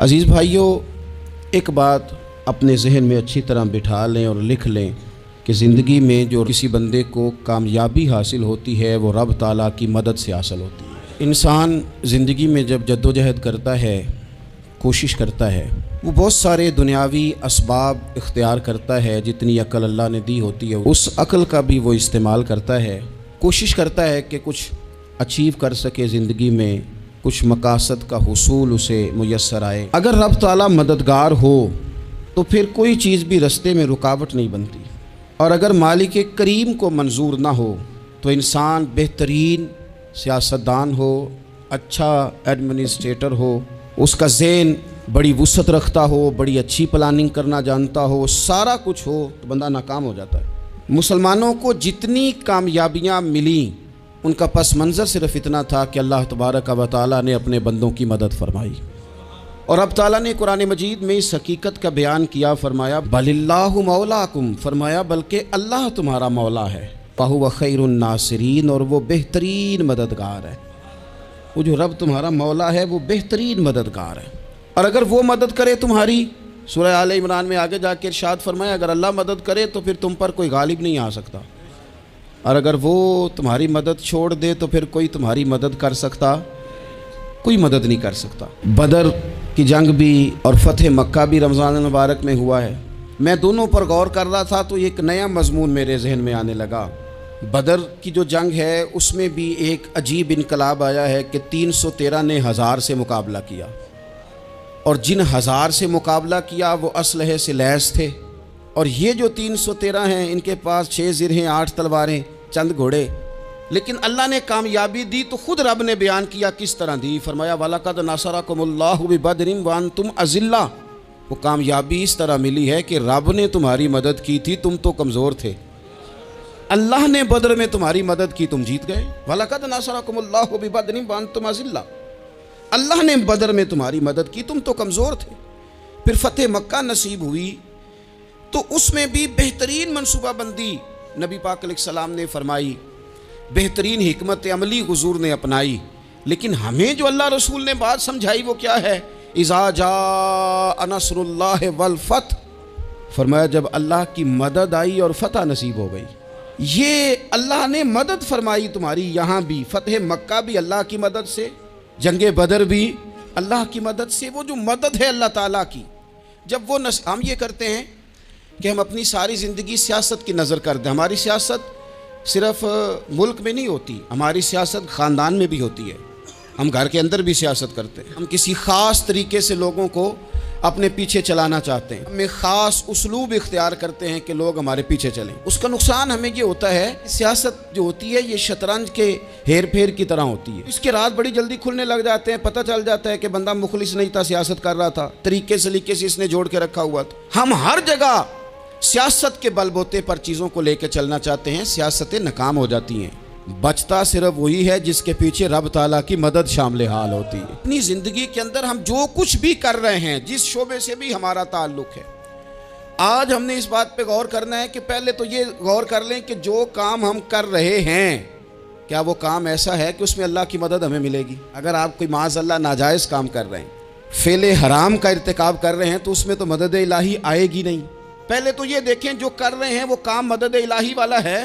عزیز بھائیوں، ایک بات اپنے ذہن میں اچھی طرح بٹھا لیں اور لکھ لیں کہ زندگی میں جو کسی بندے کو کامیابی حاصل ہوتی ہے وہ رب تعالیٰ کی مدد سے حاصل ہوتی ہے۔ انسان زندگی میں جب جدوجہد کرتا ہے، کوشش کرتا ہے، وہ بہت سارے دنیاوی اسباب اختیار کرتا ہے، جتنی عقل اللہ نے دی ہوتی ہے اس عقل کا بھی وہ استعمال کرتا ہے، کوشش کرتا ہے کہ کچھ اچیو کر سکے زندگی میں، کچھ مقاصد کا حصول اسے میسر آئے۔ اگر رب تعالیٰ مددگار ہو تو پھر کوئی چیز بھی رستے میں رکاوٹ نہیں بنتی، اور اگر مالک کریم کو منظور نہ ہو تو انسان بہترین سیاستدان ہو، اچھا ایڈمنسٹریٹر ہو، اس کا ذہن بڑی وسعت رکھتا ہو، بڑی اچھی پلاننگ کرنا جانتا ہو، سارا کچھ ہو، تو بندہ ناکام ہو جاتا ہے۔ مسلمانوں کو جتنی کامیابیاں ملیں ان کا پس منظر صرف اتنا تھا کہ اللہ تبارک و تعالیٰ نے اپنے بندوں کی مدد فرمائی، اور اب تعالیٰ نے قرآن مجید میں اس حقیقت کا بیان کیا، فرمایا بل اللہ مولاکم، فرمایا بلکہ اللہ تمہارا مولا ہے، فہو خیر الناصرین، اور وہ بہترین مددگار ہے۔ وہ جو رب تمہارا مولا ہے وہ بہترین مددگار ہے، اور اگر وہ مدد کرے تمہاری، سورہ آل عمران میں آگے جا کے ارشاد فرمایا اگر اللہ مدد کرے تو پھر تم پر کوئی غالب نہیں آ سکتا، اور اگر وہ تمہاری مدد چھوڑ دے تو پھر کوئی تمہاری مدد کر سکتا، کوئی مدد نہیں کر سکتا۔ بدر کی جنگ بھی اور فتح مکہ بھی رمضان المبارک میں ہوا ہے۔ میں دونوں پر غور کر رہا تھا تو ایک نیا مضمون میرے ذہن میں آنے لگا۔ بدر کی جو جنگ ہے اس میں بھی ایک عجیب انقلاب آیا ہے کہ 313 نے 1000 سے مقابلہ کیا، اور جن 1000 سے مقابلہ کیا وہ اسلحے سے لیس تھے، اور یہ جو 313 ہیں ان کے پاس 6 زرہیں، 8 تلواریں، چند گھوڑے، لیکن اللہ نے کامیابی دی تو خود رب نے بیان کیا کس طرح دی، فرمایا وَلَقَدْ نَصَرَكُمُ اللَّهُ بِبَدْرٍ وَأَنْتُمْ أَذِلَّةٌ۔ وہ کامیابی اس طرح ملی ہے کہ رب نے تمہاری مدد کی تھی، تم تو کمزور تھے، اللہ نے بدر میں تمہاری مدد کی، تم جیت گئے۔ وَلَقَدْ نَصَرَكُمُ اللَّهُ بِبَدْرٍ وَأَنْتُمْ أَذِلَّةٌ، اللہ نے بدر میں تمہاری مدد کی، تم تو کمزور تھے۔ پھر فتح مکہ نصیب ہوئی تو اس میں بھی بہترین منصوبہ بندی نبی پاک علیہ السلام نے فرمائی، بہترین حکمت عملی حضور نے اپنائی، لیکن ہمیں جو اللہ رسول نے بات سمجھائی وہ کیا ہے؟ اذا جاء نصر اللہ والفتح، فرمایا جب اللہ کی مدد آئی اور فتح نصیب ہو گئی۔ یہ اللہ نے مدد فرمائی تمہاری، یہاں بھی فتح مکہ بھی اللہ کی مدد سے، جنگ بدر بھی اللہ کی مدد سے۔ وہ جو مدد ہے اللہ تعالیٰ کی، جب وہ ہم یہ کرتے ہیں کہ ہم اپنی ساری زندگی سیاست کی نظر کر دیں، ہماری سیاست صرف ملک میں نہیں ہوتی، ہماری سیاست خاندان میں بھی ہوتی ہے، ہم گھر کے اندر بھی سیاست کرتے ہیں، ہم کسی خاص طریقے سے لوگوں کو اپنے پیچھے چلانا چاہتے ہیں، ہمیں خاص اسلوب اختیار کرتے ہیں کہ لوگ ہمارے پیچھے چلیں۔ اس کا نقصان ہمیں یہ ہوتا ہے، سیاست جو ہوتی ہے یہ شطرنج کے ہیر پھیر کی طرح ہوتی ہے، اس کے رات بڑی جلدی کھلنے لگ جاتے ہیں، پتہ چل جاتا ہے کہ بندہ مخلص نہیں تھا، سیاست کر رہا تھا، طریقے سلیقے سے اس نے جوڑ کے رکھا ہوا تھا۔ ہم ہر جگہ سیاست کے بل بوتے پر چیزوں کو لے کے چلنا چاہتے ہیں، سیاستیں ناکام ہو جاتی ہیں، بچتا صرف وہی ہے جس کے پیچھے رب تعالیٰ کی مدد شامل حال ہوتی ہے۔ اپنی زندگی کے اندر ہم جو کچھ بھی کر رہے ہیں، جس شعبے سے بھی ہمارا تعلق ہے، آج ہم نے اس بات پہ غور کرنا ہے کہ پہلے تو یہ غور کر لیں کہ جو کام ہم کر رہے ہیں کیا وہ کام ایسا ہے کہ اس میں اللہ کی مدد ہمیں ملے گی؟ اگر آپ کوئی معاذ اللہ ناجائز کام کر رہے ہیں، فعل حرام کا ارتکاب کر رہے ہیں، تو اس میں تو مدد الہی آئے گی نہیں۔ پہلے تو یہ دیکھیں جو کر رہے ہیں وہ کام مدد الہی والا ہے،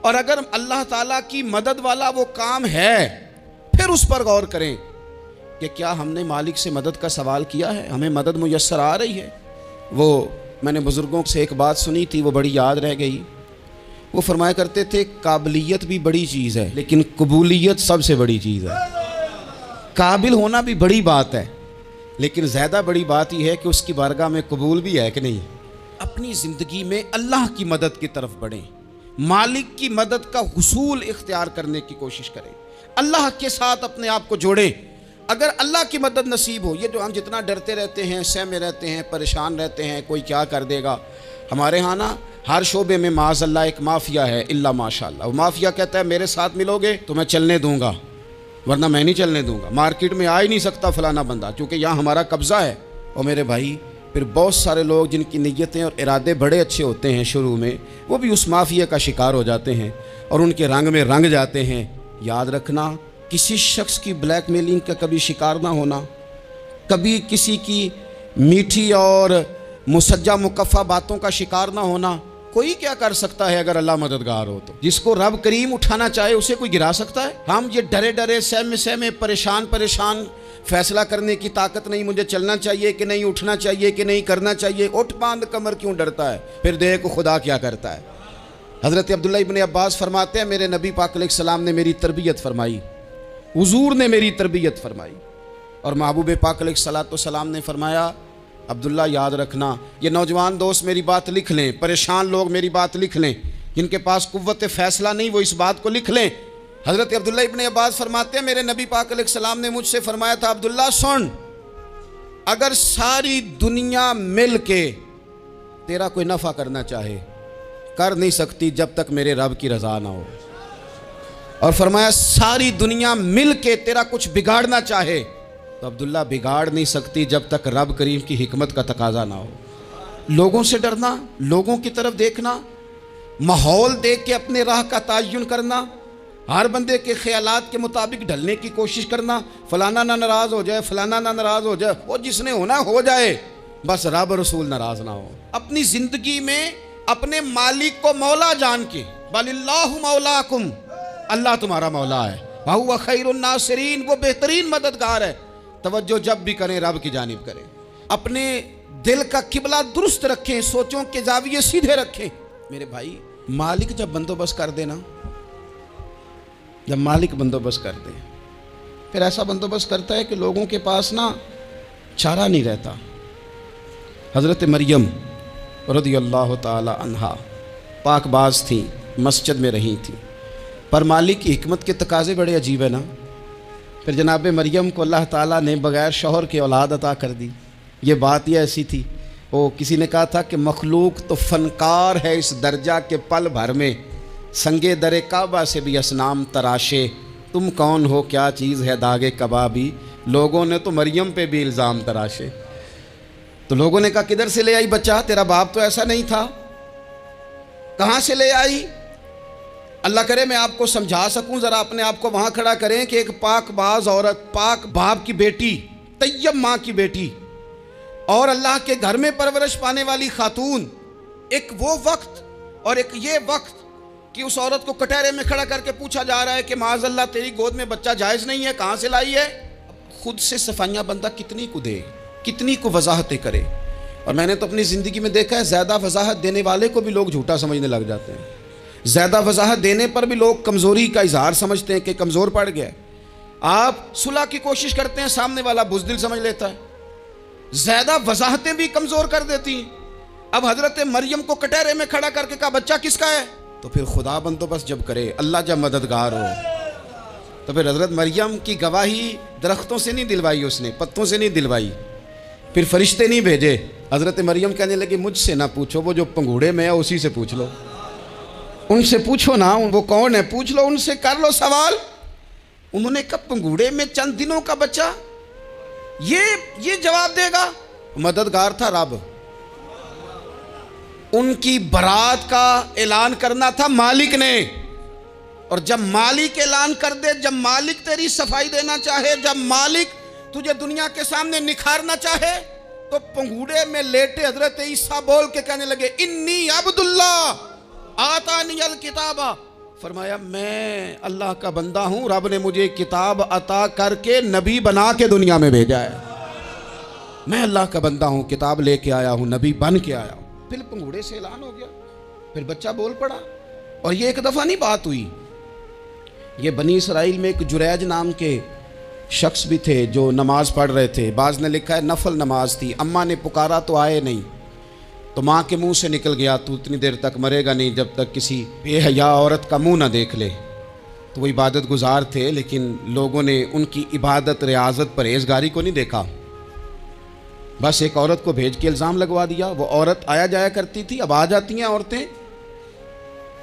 اور اگر اللہ تعالیٰ کی مدد والا وہ کام ہے پھر اس پر غور کریں کہ کیا ہم نے مالک سے مدد کا سوال کیا ہے، ہمیں مدد میسر آ رہی ہے۔ وہ میں نے بزرگوں سے ایک بات سنی تھی، وہ بڑی یاد رہ گئی، وہ فرمایا کرتے تھے قابلیت بھی بڑی چیز ہے لیکن قبولیت سب سے بڑی چیز ہے۔ قابل ہونا بھی بڑی بات ہے لیکن زیادہ بڑی بات یہ ہے کہ اس کی بارگاہ میں قبول بھی ہے کہ نہیں۔ اپنی زندگی میں اللہ کی مدد کی طرف بڑھیں، مالک کی مدد کا حصول اختیار کرنے کی کوشش کریں، اللہ کے ساتھ اپنے آپ کو جوڑیں۔ اگر اللہ کی مدد نصیب ہو، یہ جو ہم جتنا ڈرتے رہتے ہیں، سہمے رہتے ہیں، پریشان رہتے ہیں کوئی کیا کر دے گا، ہمارے ہاں نا ہر شعبے میں معاذ اللہ ایک مافیا ہے، الا ماشاء اللہ۔ وہ مافیا کہتا ہے میرے ساتھ ملو گے تو میں چلنے دوں گا، ورنہ میں نہیں چلنے دوں گا، مارکیٹ میں آ ہی نہیں سکتا فلانا بندہ کیونکہ یہاں ہمارا قبضہ ہے۔ اور میرے بھائی پھر بہت سارے لوگ جن کی نیتیں اور ارادے بڑے اچھے ہوتے ہیں شروع میں، وہ بھی اس مافیا کا شکار ہو جاتے ہیں اور ان کے رنگ میں رنگ جاتے ہیں۔ یاد رکھنا، کسی شخص کی بلیک میلنگ کا کبھی شکار نہ ہونا، کبھی کسی کی میٹھی اور مسجع مکفہ باتوں کا شکار نہ ہونا. کوئی کیا کر سکتا ہے اگر اللہ مددگار ہو تو؟ جس کو رب کریم اٹھانا چاہے اسے کوئی گرا سکتا ہے؟ ہم یہ ڈرے ڈرے سہمے پریشان فیصلہ کرنے کی طاقت نہیں، مجھے چلنا چاہیے کہ نہیں، اٹھنا چاہیے کہ نہیں، کرنا چاہیے. اٹھ باندھ کمر کیوں ڈرتا ہے؟ پھر دیکھو خدا کیا کرتا ہے. حضرت عبداللہ ابن عباس فرماتے ہیں میرے نبی پاک علیہ السلام نے میری تربیت فرمائی، حضور نے میری تربیت فرمائی، اور محبوب پاک علیہ السلام نے فرمایا عبداللہ یاد رکھنا، یہ نوجوان دوست میری بات لکھ لیں، پریشان لوگ میری بات لکھ لیں، جن کے پاس قوت فیصلہ نہیں وہ اس بات کو لکھ لیں. حضرت عبداللہ ابن عباس فرماتے ہیں میرے نبی پاک علیہ السلام نے مجھ سے فرمایا تھا عبداللہ سن، اگر ساری دنیا مل کے تیرا کوئی نفع کرنا چاہے کر نہیں سکتی جب تک میرے رب کی رضا نہ ہو. اور فرمایا ساری دنیا مل کے تیرا کچھ بگاڑنا چاہے تو عبداللہ بگاڑ نہیں سکتی جب تک رب کریم کی حکمت کا تقاضا نہ ہو. لوگوں سے ڈرنا، لوگوں کی طرف دیکھنا، ماحول دیکھ کے اپنے راہ کا تعین کرنا، ہر بندے کے خیالات کے مطابق ڈھلنے کی کوشش کرنا، فلانا نہ ناراض ہو جائے، فلانا نہ ناراض ہو جائے، وہ جس نے ہونا ہو جائے، بس رب رسول ناراض نہ ہو. اپنی زندگی میں اپنے مالک کو مولا جان کے، بل اللہ مولاکم، اللہ تمہارا مولا ہے، وَهُوَ خَيْرُ النَّاصِرِينَ، وہ بہترین مددگار ہے. توجہ جب بھی کریں رب کی جانب کریں. اپنے دل کا قبلہ درست رکھیں، سوچوں کے زاویے سیدھے رکھیں. میرے بھائی مالک جب بندوبست کر دے نا، جب مالک بندوبست کر دے پھر ایسا بندوبست کرتا ہے کہ لوگوں کے پاس نا چارہ نہیں رہتا. حضرت مریم رضی اللہ تعالی عنہا پاک باز تھیں، مسجد میں رہی تھیں، پر مالک کی حکمت کے تقاضے بڑے عجیب ہیں نا. پھر جناب مریم کو اللہ تعالیٰ نے بغیر شوہر کے اولاد عطا کر دی. یہ بات یہ ایسی تھی، وہ کسی نے کہا تھا کہ مخلوق تو فنکار ہے اس درجہ کے پل بھر میں سنگے در کعبہ سے بھی اصنام تراشے، تم کون ہو کیا چیز ہے داغے کبابی، لوگوں نے تو مریم پہ بھی الزام تراشے. تو لوگوں نے کہا کدھر سے لے آئی بچہ، تیرا باپ تو ایسا نہیں تھا، کہاں سے لے آئی؟ اللہ کرے میں آپ کو سمجھا سکوں، ذرا اپنے آپ کو وہاں کھڑا کریں کہ ایک پاک باز عورت، پاک باپ کی بیٹی، طیب ماں کی بیٹی، اور اللہ کے گھر میں پرورش پانے والی خاتون، ایک وہ وقت اور ایک یہ وقت کہ اس عورت کو کٹہرے میں کھڑا کر کے پوچھا جا رہا ہے کہ معاذ اللہ تیری گود میں بچہ جائز نہیں ہے، کہاں سے لائی ہے؟ خود سے صفائیاں بندہ کتنی کو دے، کتنی کو وضاحتیں کرے. اور میں نے تو اپنی زندگی میں دیکھا ہے زیادہ وضاحت دینے والے کو بھی لوگ جھوٹا سمجھنے لگ جاتے ہیں. زیادہ وضاحت دینے پر بھی لوگ کمزوری کا اظہار سمجھتے ہیں کہ کمزور پڑ گیا. آپ صلح کی کوشش کرتے ہیں، سامنے والا بزدل سمجھ لیتا ہے. زیادہ وضاحتیں بھی کمزور کر دیتی ہیں. اب حضرت مریم کو کٹہرے میں کھڑا کر کے کہا بچہ کس کا ہے؟ تو پھر خدا بندوبست جب کرے، اللہ جب مددگار ہو، تو پھر حضرت مریم کی گواہی درختوں سے نہیں دلوائی، اس نے پتوں سے نہیں دلوائی، پھر فرشتے نہیں بھیجے. حضرت مریم کہنے لگی مجھ سے نہ پوچھو، وہ جو پنگوڑے میں ہے اسی سے پوچھ لو، ان سے پوچھو نا، وہ کون ہے پوچھ لو، ان سے کر لو سوال. انہوں نے کہا پنگوڑے میں چند دنوں کا بچہ، یہ جواب دے گا؟ مددگار تھا رب. ان کی برات کا اعلان کرنا تھا مالک نے، اور جب مالک اعلان کر دے، جب مالک تیری صفائی دینا چاہے، جب مالک تجھے دنیا کے سامنے نکھارنا چاہے، تو پنگوڑے میں لیٹے حضرت عیسیٰ بول کے کہنے لگے انی عبداللہ آتانی الکتاب، فرمایا میں اللہ کا بندہ ہوں، رب نے مجھے کتاب عطا کر کے نبی بنا کے دنیا میں بھیجا ہے. میں اللہ کا بندہ ہوں، کتاب لے کے آیا ہوں، نبی بن کے آیا ہوں. پھر پنگوڑے سے اعلان ہو گیا، پھر بچہ بول پڑا. اور یہ ایک دفعہ نہیں بات ہوئی، یہ بنی اسرائیل میں ایک جریج نام کے شخص بھی تھے جو نماز پڑھ رہے تھے. بعض نے لکھا ہے نفل نماز تھی، اماں نے پکارا تو آئے نہیں، تو ماں کے منہ سے نکل گیا تو اتنی دیر تک مرے گا نہیں جب تک کسی بے حیا عورت کا منہ نہ دیکھ لے. تو وہ عبادت گزار تھے، لیکن لوگوں نے ان کی عبادت، ریاضت، پرہیزگاری کو نہیں دیکھا. بس ایک عورت کو بھیج کے الزام لگوا دیا. وہ عورت آیا جایا کرتی تھی، اب آ جاتی ہیں عورتیں،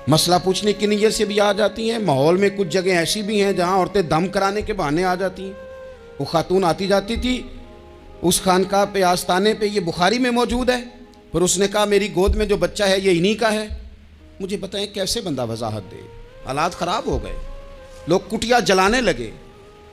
مسئلہ پوچھنے کی نیت سے بھی آ جاتی ہیں. ماحول میں کچھ جگہ ایسی بھی ہیں جہاں عورتیں دم کرانے کے بہانے آ جاتی ہیں. وہ خاتون آتی جاتی تھی اس خانقاہ پہ، آستانے پہ، یہ بخاری میں موجود ہے. پھر اس نے کہا میری گود میں جو بچہ ہے یہ انہی کا ہے. مجھے بتائیں کیسے بندہ وضاحت دے؟ حالات خراب ہو گئے، لوگ کٹیا جلانے لگے.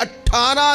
18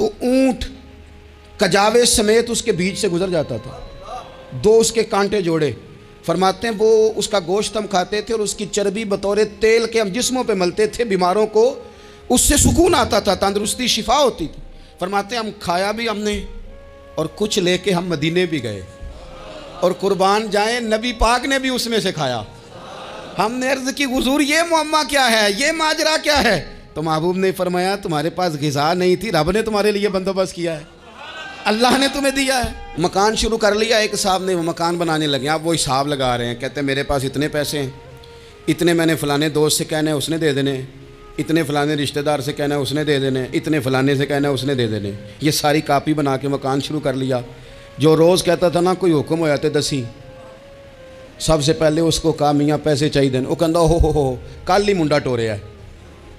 تو اونٹ کجاوے سمیت اس کے بیچ سے گزر جاتا تھا، 2 اس کے کانٹے جوڑے۔ فرماتے ہیں وہ اس کا گوشت ہم کھاتے تھے اور اس کی چربی بطور تیل کے ہم جسموں پہ ملتے تھے، بیماروں کو اس سے سکون آتا تھا، تندرستی شفا ہوتی تھی۔ فرماتے ہیں ہم کھایا بھی ہم نے اور کچھ لے کے ہم مدینے بھی گئے، اور قربان جائیں نبی پاک نے بھی اس میں سے کھایا۔ ہم نے عرض کی حضور یہ معمہ کیا ہے، یہ ماجرا کیا ہے؟ تو محبوب نے فرمایا تمہارے پاس غذا نہیں تھی، رب نے تمہارے لیے بندوبست کیا ہے، اللہ نے تمہیں دیا ہے۔ مکان شروع کر لیا، ایک صاحب نے وہ مکان بنانے لگے، آپ وہ حساب لگا رہے ہیں، کہتے ہیں میرے پاس اتنے پیسے ہیں، اتنے میں نے فلانے دوست سے کہنا ہے اس نے دے دینے، اتنے فلانے رشتہ دار سے کہنا ہے اس نے دے دینے، اتنے فلانے سے کہنا ہے اس نے دے دینے۔ یہ ساری کاپی بنا کے مکان شروع کر لیا۔ جو روز کہتا تھا نا کوئی حکم ہو جاتے دسی، سب سے پہلے اس کو کہا میاں پیسے چاہیے دین، وہ کہندا ہو کل ہی منڈا ٹوریا ہے،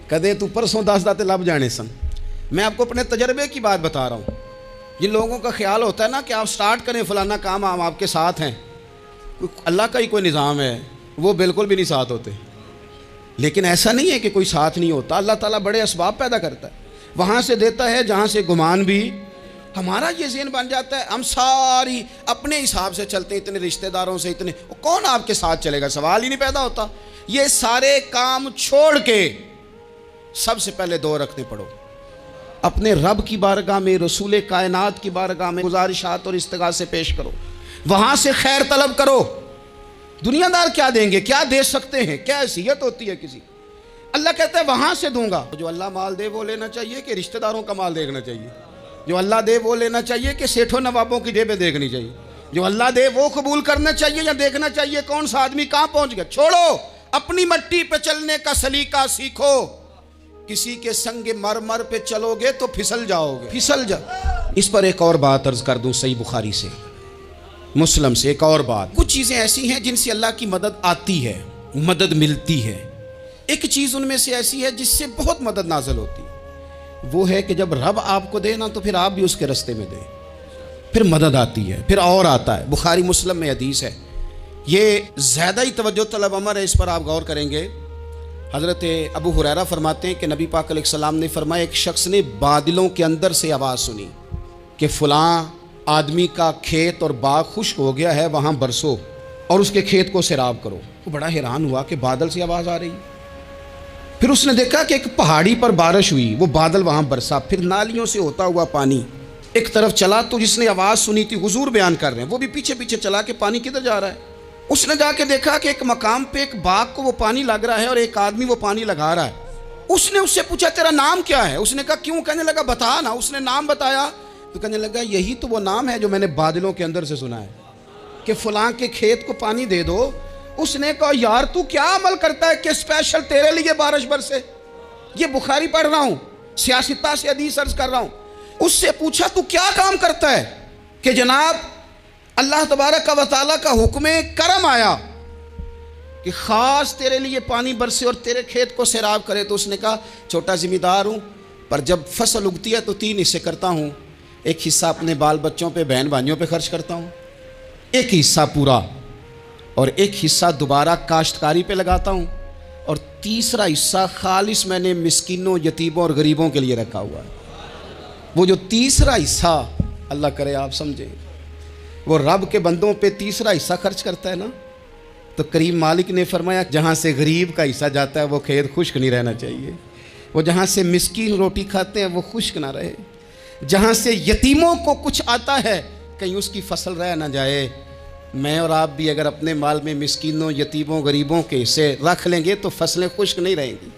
کہتے تو پرسوں 10 داتے لب جانے سن۔ میں آپ کو اپنے تجربے کی بات بتا رہا ہوں۔ جن لوگوں کا خیال ہوتا ہے نا کہ آپ سٹارٹ کریں فلانا کام، ہم آپ کے ساتھ ہیں، اللہ کا ہی کوئی نظام ہے، وہ بالکل بھی نہیں ساتھ ہوتے۔ لیکن ایسا نہیں ہے کہ کوئی ساتھ نہیں ہوتا، اللہ تعالیٰ بڑے اسباب پیدا کرتا ہے، وہاں سے دیتا ہے جہاں سے گمان بھی۔ ہمارا یہ ذہن بن جاتا ہے ہم ساری اپنے حساب سے چلتے ہیں، اتنے رشتہ داروں سے اتنے، کون آپ کے ساتھ چلے گا، سوال ہی نہیں پیدا ہوتا۔ یہ سارے کام چھوڑ کے سب سے پہلے 2 رکعتیں پڑھو، اپنے رب کی بارگاہ میں، رسول کائنات کی بارگاہ میں گزارشات اور استغاثے پیش کرو، وہاں سے خیر طلب کرو۔ دنیا دار کیا دیں گے، کیا دے سکتے ہیں، کیا حیثیت ہوتی ہے کسی؟ اللہ کہتا ہے وہاں سے دوں گا۔ جو اللہ مال دے وہ لینا چاہیے کہ رشتہ داروں کا مال دیکھنا چاہیے؟ جو اللہ دے وہ لینا چاہیے کہ سیٹھوں نوابوں کی جیبیں دیکھنی چاہیے؟ جو اللہ دے وہ قبول کرنا چاہیے یا دیکھنا چاہیے کون سا آدمی کہاں پہنچ گیا؟ چھوڑو، اپنی مٹی پہ چلنے کا سلیقہ سیکھو۔ کسی کے سنگ مرمر پہ چلو گے تو پھسل جاؤ گے، پھسل جاؤ۔ اس پر ایک اور بات عرض کر دوں، صحیح بخاری سے، مسلم سے ایک اور بات۔ کچھ چیزیں ایسی ہیں جن سے اللہ کی مدد آتی ہے، مدد ملتی ہے۔ ایک چیز ان میں سے ایسی ہے جس سے بہت مدد نازل ہوتی ہے، وہ ہے کہ جب رب آپ کو دے نا تو پھر آپ بھی اس کے رستے میں دیں، پھر مدد آتی ہے، پھر اور آتا ہے۔ بخاری مسلم میں حدیث ہے، یہ زیادہ ہی توجہ طلب امر ہے، اس پر آپ غور کریں گے۔ حضرت ابو ہریرہ فرماتے ہیں کہ نبی پاک علیہ السلام نے فرمایا ایک شخص نے بادلوں کے اندر سے آواز سنی کہ فلاں آدمی کا کھیت اور باغ خشک ہو گیا ہے، وہاں برسو اور اس کے کھیت کو سیراب کرو۔ وہ بڑا حیران ہوا کہ بادل سے آواز آ رہی۔ پھر اس نے دیکھا کہ ایک پہاڑی پر بارش ہوئی، وہ بادل وہاں برسا، پھر نالیوں سے ہوتا ہوا پانی ایک طرف چلا۔ تو جس نے آواز سنی تھی، حضور بیان کر رہے ہیں، وہ بھی پیچھے پیچھے چلا کہ پانی کدھر جا رہا ہے۔ اس نے جا کے دیکھا کہ ایک مقام پہ ایک باغ کو وہ پانی لگ رہا ہے اور ایک آدمی وہ پانی لگا رہا ہے۔ اس نے اس سے پوچھا تیرا نام کیا ہے؟ اس نے کہا کیوں؟ کہنے لگا بتا نا۔ اس نے نام بتایا تو کہنے لگا یہی تو وہ نام ہے جو میں نے بادلوں کے اندر سے سنا ہے کہ فلاں کے کھیت کو پانی دے دو۔ اس نے کہا یار تو کیا عمل کرتا ہے کہ اسپیشل تیرے لیے بارش برسے؟ یہ بخاری پڑھ رہا ہوں، سیاستہ سے حدیث عرض کر رہا ہوں۔ اس سے پوچھا تو کیا کام کرتا ہے کہ جناب اللہ تبارک و تعالیٰ کا حکم کرم آیا کہ خاص تیرے لیے پانی برسے اور تیرے کھیت کو سیراب کرے؟ تو اس نے کہا چھوٹا ذمہ دار ہوں، پر جب فصل اگتی ہے تو 3 حصے کرتا ہوں، ایک حصہ اپنے بال بچوں پہ، بہن بھائیوں پہ خرچ کرتا ہوں، ایک حصہ پورا، اور ایک حصہ دوبارہ کاشتکاری پہ لگاتا ہوں، اور تیسرا حصہ خالص میں نے مسکینوں، یتیموں اور غریبوں کے لیے رکھا ہوا ہے۔ وہ جو تیسرا حصہ، اللہ کرے آپ سمجھیں، وہ رب کے بندوں پہ تیسرا حصہ خرچ کرتا ہے نا، تو کریم مالک نے فرمایا جہاں سے غریب کا حصہ جاتا ہے وہ کھیت خشک نہیں رہنا چاہیے، وہ جہاں سے مسکین روٹی کھاتے ہیں وہ خشک نہ رہے، جہاں سے یتیموں کو کچھ آتا ہے کہیں اس کی فصل رہ نہ جائے۔ میں اور آپ بھی اگر اپنے مال میں مسکینوں، یتیموں، غریبوں کے حصے رکھ لیں گے تو فصلیں خشک نہیں رہیں گی،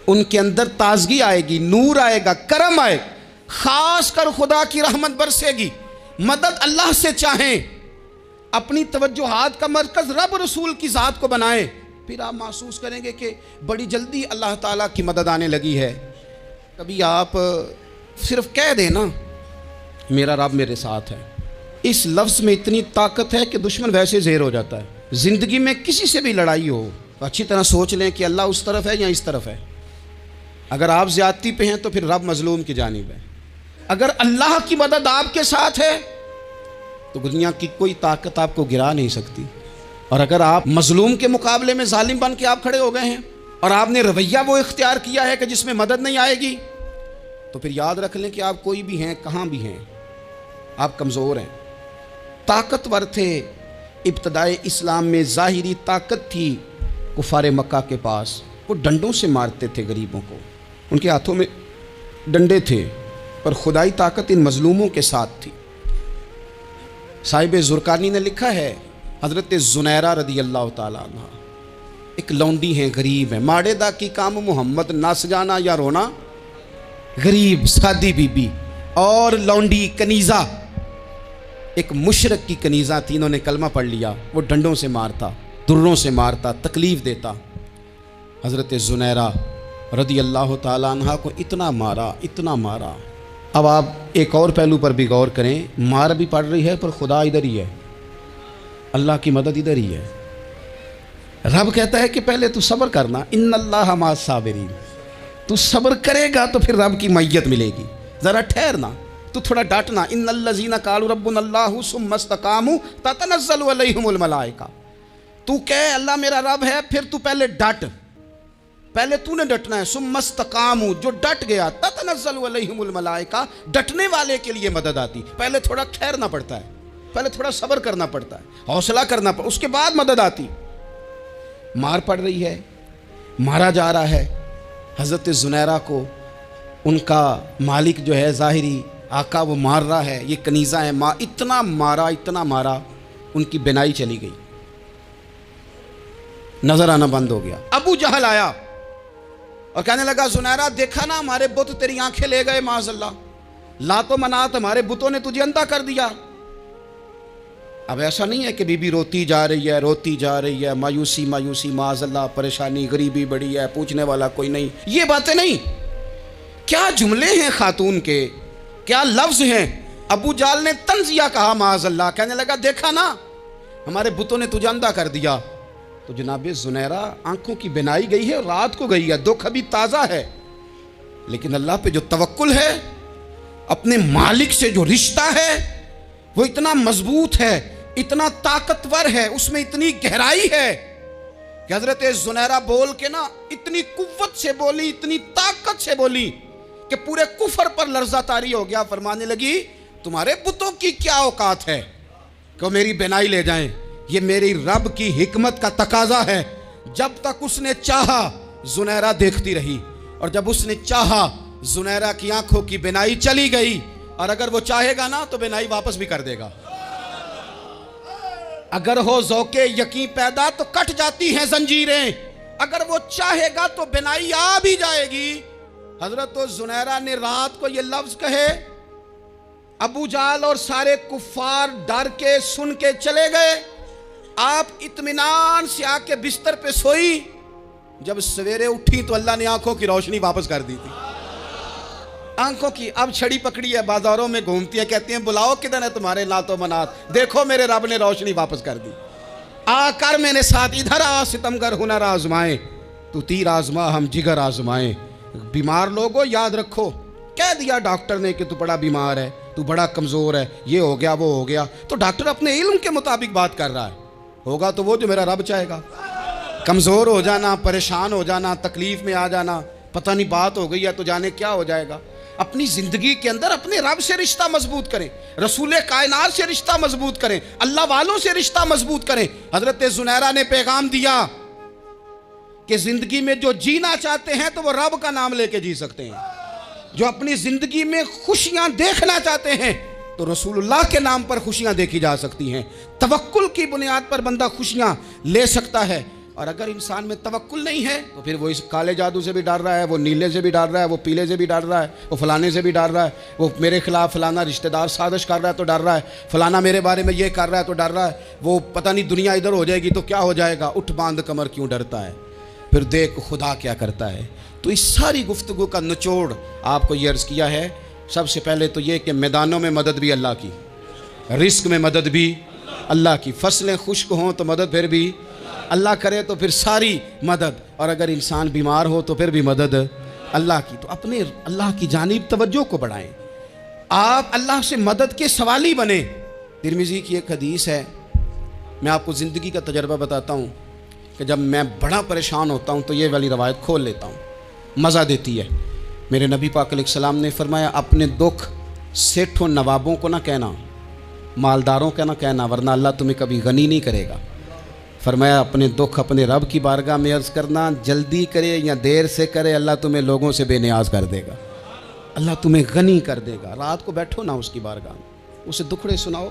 ان کے اندر تازگی آئے گی، نور آئے گا، کرم آئے گا، خاص کر خدا کی رحمت برسے گی۔ مدد اللہ سے چاہیں، اپنی توجہات کا مرکز رب رسول کی ذات کو بنائیں، پھر آپ محسوس کریں گے کہ بڑی جلدی اللہ تعالیٰ کی مدد آنے لگی ہے۔ کبھی آپ صرف کہہ دیں نا میرا رب میرے ساتھ ہے، اس لفظ میں اتنی طاقت ہے کہ دشمن ویسے زہر ہو جاتا ہے۔ زندگی میں کسی سے بھی لڑائی ہو اچھی طرح سوچ لیں کہ اللہ اس طرف ہے یا اس طرف ہے۔ اگر آپ زیادتی پہ ہیں تو پھر رب مظلوم کی جانب ہے۔ اگر اللہ کی مدد آپ کے ساتھ ہے تو دنیا کی کوئی طاقت آپ کو گرا نہیں سکتی، اور اگر آپ مظلوم کے مقابلے میں ظالم بن کے آپ کھڑے ہو گئے ہیں اور آپ نے رویہ وہ اختیار کیا ہے کہ جس میں مدد نہیں آئے گی، تو پھر یاد رکھ لیں کہ آپ کوئی بھی ہیں، کہاں بھی ہیں، آپ کمزور ہیں۔ طاقتور تھے ابتدائے اسلام میں، ظاہری طاقت تھی کفار مکہ کے پاس، وہ ڈنڈوں سے مارتے تھے غریبوں کو، ان کے ہاتھوں میں ڈنڈے تھے، پر خدائی طاقت ان مظلوموں کے ساتھ تھی۔ صاحب زرقانی نے لکھا ہے، حضرت زنیرہ رضی اللہ تعالیٰ عنہ ایک لونڈی ہیں، غریب ہیں، ماڑے دا کی کام محمد نس جانا یا رونا، غریب سادی بی بی اور لونڈی کنیزہ، ایک مشرک کی کنیزہ تھی، انہوں نے کلمہ پڑھ لیا، وہ ڈنڈوں سے مارتا، دروں سے مارتا، تکلیف دیتا۔ حضرت زنیرہ رضی اللہ تعالیٰ عنہ کو اتنا مارا، اتنا مارا۔ اب آپ ایک اور پہلو پر بھی غور کریں، مار بھی پڑ رہی ہے پر خدا ادھر ہی ہے، اللہ کی مدد ادھر ہی ہے۔ رب کہتا ہے کہ پہلے تو صبر کرنا، ان اللہ مع الصابرین، تو صبر کرے گا تو پھر رب کی معیت ملے گی، ذرا ٹھہرنا، تو تھوڑا ڈانٹنا، ان الذین قالوا ربنا اللہ ثم استقاموا تتنزل علیہم الملائکہ، تو کہے اللہ میرا رب ہے، پھر تو پہلے ڈٹ، پہلے تو نے ڈٹنا ہے، ثم استقاموا، جو ڈٹ گیا، تتنزل علیہم الملائکہ، ڈٹنے والے کے لیے مدد آتی، پہلے تھوڑا ٹھہرنا پڑتا ہے، پہلے تھوڑا صبر کرنا پڑتا ہے، حوصلہ کرنا پڑتا ہے، اس کے بعد مدد آتی۔ مار پڑ رہی ہے، مارا جا رہا ہے حضرت زنیرہ کو، ان کا مالک جو ہے ظاہری آقا وہ مار رہا ہے، یہ کنیزہ ہے، اتنا مارا اتنا مارا، ان کی بینائی چلی گئی، نظر آنا بند ہو گیا۔ ابو جہل آیا اور کہنے لگا زنیرہ دیکھا نا ہمارے بت تیری آنکھیں لے گئے، معاذ اللہ، لات و منات ہمارے بتوں نے تجھے اندھا کر دیا۔ اب ایسا نہیں ہے کہ بی بی روتی جا رہی ہے، روتی جا رہی ہے، مایوسی مایوسی، معاذ اللہ، پریشانی، غریبی بڑی ہے، پوچھنے والا کوئی نہیں، یہ باتیں نہیں۔ کیا جملے ہیں خاتون کے، کیا لفظ ہیں۔ ابو جہل نے طنزیہ کہا، معاذ اللہ، کہنے لگا دیکھا نا ہمارے بتوں نے تجھے اندھا کر دیا۔ تو جناب زنیرہ آنکھوں کی بینائی گئی ہے، رات کو گئی ہے، دکھ ابھی تازہ ہے، لیکن اللہ پہ جو توکل ہے، اپنے مالک سے جو رشتہ ہے وہ اتنا مضبوط ہے، اتنا طاقتور ہے، اس میں اتنی گہرائی ہے کہ حضرت زنیرہ بول کے نا اتنی قوت سے بولی، اتنی طاقت سے بولی کہ پورے کفر پر لرزہ طاری ہو گیا۔ فرمانے لگی تمہارے بتوں کی کیا اوقات ہے کہ میری بینائی لے جائیں، یہ میری رب کی حکمت کا تقاضا ہے۔ جب تک اس نے چاہا زنیرہ دیکھتی رہی، اور جب اس نے چاہا زنیرہ کی آنکھوں کی بینائی چلی گئی، اور اگر وہ چاہے گا نا تو بینائی واپس بھی کر دے گا۔ اگر ہو ذوق یقین پیدا تو کٹ جاتی ہیں زنجیریں، اگر وہ چاہے گا تو بینائی آ بھی جائے گی۔ حضرت زنیرہ نے رات کو یہ لفظ کہے، ابو جہل اور سارے کفار ڈر کے سن کے چلے گئے، آپ اطمینان سے آ کے بستر پہ سوئی۔ جب سویرے اٹھی تو اللہ نے آنکھوں کی روشنی واپس کر دی تھی، آنکھوں کی۔ اب چھڑی پکڑی ہے، بازاروں میں گھومتی ہے، کہتی ہیں بلاؤ کدھر ہے تمہارے لات و منات، دیکھو میرے رب نے روشنی واپس کر دی۔ آ کر میرے ساتھ ادھر آ، ستمگر ہنر آزمائیں، تو تیر آزما ہم جگر آزمائیں۔ بیمار لوگوں یاد رکھو، کہہ دیا ڈاکٹر نے کہ تو بڑا بیمار ہے، تو بڑا کمزور ہے، یہ ہو گیا وہ ہو گیا، تو ڈاکٹر اپنے علم کے مطابق بات کر رہا ہے، ہوگا تو وہ جو میرا رب چاہے گا۔ کمزور ہو جانا، پریشان ہو جانا، تکلیف میں آ جانا، پتہ نہیں بات ہو گئی ہے تو جانے کیا ہو جائے گا۔ اپنی زندگی کے اندر اپنے رب سے رشتہ مضبوط کریں، رسول کائنات سے رشتہ مضبوط کریں، اللہ والوں سے رشتہ مضبوط کریں۔ حضرت زنیرہ نے پیغام دیا کہ زندگی میں جو جینا چاہتے ہیں تو وہ رب کا نام لے کے جی سکتے ہیں، جو اپنی زندگی میں خوشیاں دیکھنا چاہتے ہیں تو رسول اللہ کے نام پر خوشیاں دیکھی جا سکتی ہیں۔ توکل کی بنیاد پر بندہ خوشیاں لے سکتا ہے، اور اگر انسان میں توکل نہیں ہے تو پھر وہ اس کالے جادو سے بھی ڈر رہا ہے، وہ نیلے سے بھی ڈر رہا ہے، وہ پیلے سے بھی ڈر رہا ہے، وہ فلانے سے بھی ڈر رہا ہے، وہ میرے خلاف فلانا رشتہ دار سازش کر رہا ہے تو ڈر رہا ہے، فلانا میرے بارے میں یہ کر رہا ہے تو ڈر رہا ہے، وہ پتہ نہیں دنیا ادھر ہو جائے گی تو کیا ہو جائے گا، اٹھ باندھ کمر کیوں ڈرتا ہے، پھر دیکھ خدا کیا کرتا ہے۔ تو اس ساری گفتگو کا نچوڑ آپ کو یہ عرض کیا ہے، سب سے پہلے تو یہ کہ میدانوں میں مدد بھی اللہ کی، رزق میں مدد بھی اللہ کی، فصلیں خشک ہوں تو مدد پھر بھی اللہ کرے تو پھر ساری مدد، اور اگر انسان بیمار ہو تو پھر بھی مدد اللہ کی۔ تو اپنے اللہ کی جانب توجہ کو بڑھائیں، آپ اللہ سے مدد کے سوالی بنیں۔ ترمذی کی ایک حدیث ہے، میں آپ کو زندگی کا تجربہ بتاتا ہوں کہ جب میں بڑا پریشان ہوتا ہوں تو یہ والی روایت کھول لیتا ہوں، مزہ دیتی ہے۔ میرے نبی پاک علیہ السلام نے فرمایا اپنے دکھ سیٹھوں نوابوں کو نہ کہنا، مالداروں کا نہ کہنا، ورنہ اللہ تمہیں کبھی غنی نہیں کرے گا۔ فرمایا اپنے دکھ اپنے رب کی بارگاہ میں عرض کرنا، جلدی کرے یا دیر سے کرے اللہ تمہیں لوگوں سے بے نیاز کر دے گا، اللہ تمہیں غنی کر دے گا۔ رات کو بیٹھو نا اس کی بارگاہ میں، اسے دکھڑے سناؤ،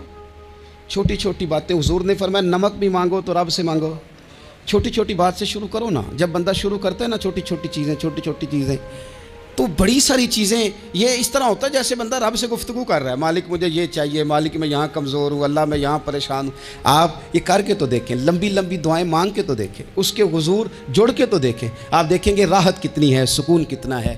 چھوٹی چھوٹی باتیں۔ حضور نے فرمایا نمک بھی مانگو تو رب سے مانگو، چھوٹی چھوٹی بات سے شروع کرو نا۔ جب بندہ شروع کرتا ہے نا چھوٹی چھوٹی چیزیں تو بڑی ساری چیزیں یہ اس طرح ہوتا ہے جیسے بندہ رب سے گفتگو کر رہا ہے، مالک مجھے یہ چاہیے، مالک میں یہاں کمزور ہوں، اللہ میں یہاں پریشان ہوں۔ آپ یہ کر کے تو دیکھیں، لمبی لمبی دعائیں مانگ کے تو دیکھیں، اس کے حضور جڑ کے تو دیکھیں، آپ دیکھیں گے راحت کتنی ہے، سکون کتنا ہے۔